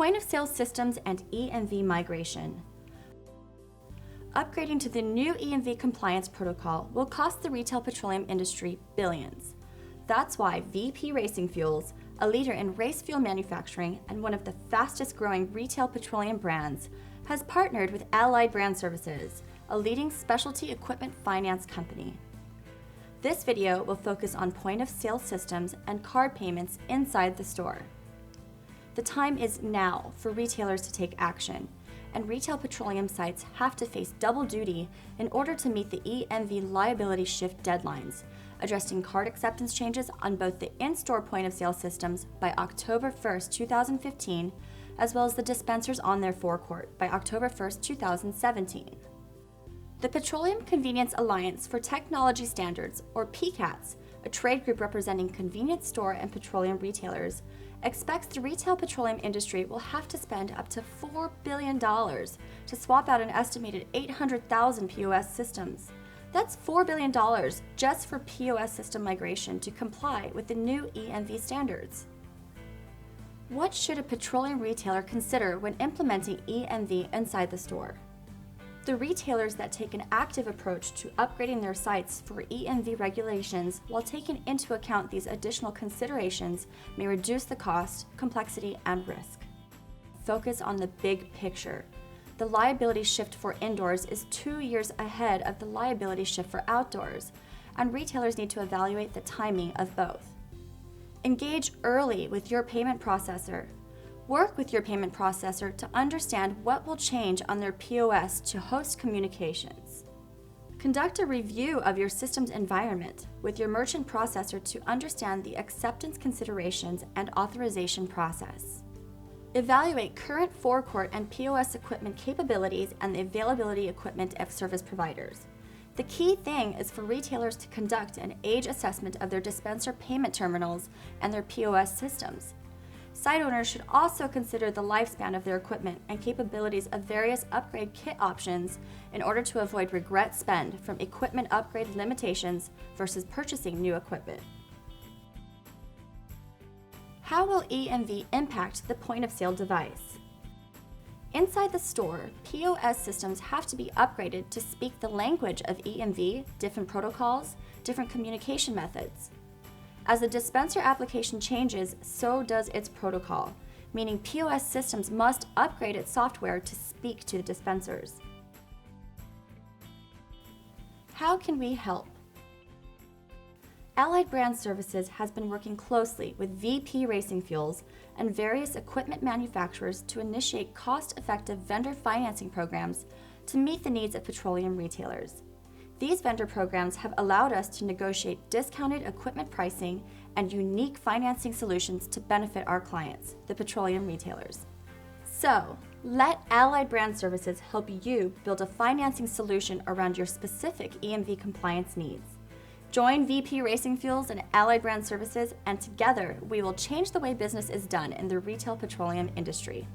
point-of-sale systems and EMV migration. Upgrading to the new EMV compliance protocol will cost the retail petroleum industry billions. That's why VP Racing Fuels, a leader in race fuel manufacturing and one of the fastest-growing retail petroleum brands, has partnered with Allied Brand Services, a leading specialty equipment finance company. This video will focus on point-of-sale systems and card payments inside the store. The time is now for retailers to take action, and retail petroleum sites have to face double duty in order to meet the EMV liability shift deadlines, addressing card acceptance changes on both the in-store point-of-sale systems by October 1st, 2015, as well as the dispensers on their forecourt by October 1st, 2017. The Petroleum Convenience Alliance for Technology Standards, or PCATS, a trade group representing convenience store and petroleum retailers, expects the retail petroleum industry will have to spend up to $4 billion to swap out an estimated 800,000 POS systems. That's $4 billion just for POS system migration to comply with the new EMV standards. What should a petroleum retailer consider when implementing EMV inside the store? The retailers that take an active approach to upgrading their sites for EMV regulations while taking into account these additional considerations may reduce the cost, complexity, and risk. Focus on the big picture. The liability shift for indoors is 2 years ahead of the liability shift for outdoors, and retailers need to evaluate the timing of both. Engage early with your payment processor. Work with your payment processor to understand what will change on their POS to host communications. Conduct a review of your system's environment with your merchant processor to understand the acceptance considerations and authorization process. Evaluate current forecourt and POS equipment capabilities and the availability equipment of service providers. The key thing is for retailers to conduct an age assessment of their dispenser payment terminals and their POS systems. Site owners should also consider the lifespan of their equipment and capabilities of various upgrade kit options in order to avoid regret spend from equipment upgrade limitations versus purchasing new equipment. How will EMV impact the point-of-sale device? Inside the store, POS systems have to be upgraded to speak the language of EMV, different protocols, different communication methods. As the dispenser application changes, so does its protocol, meaning POS systems must upgrade its software to speak to the dispensers. How can we help? Allied Brand Services has been working closely with VP Racing Fuels and various equipment manufacturers to initiate cost-effective vendor financing programs to meet the needs of petroleum retailers. These vendor programs have allowed us to negotiate discounted equipment pricing and unique financing solutions to benefit our clients, the petroleum retailers. So, let Allied Brand Services help you build a financing solution around your specific EMV compliance needs. Join VP Racing Fuels and Allied Brand Services, and together we will change the way business is done in the retail petroleum industry.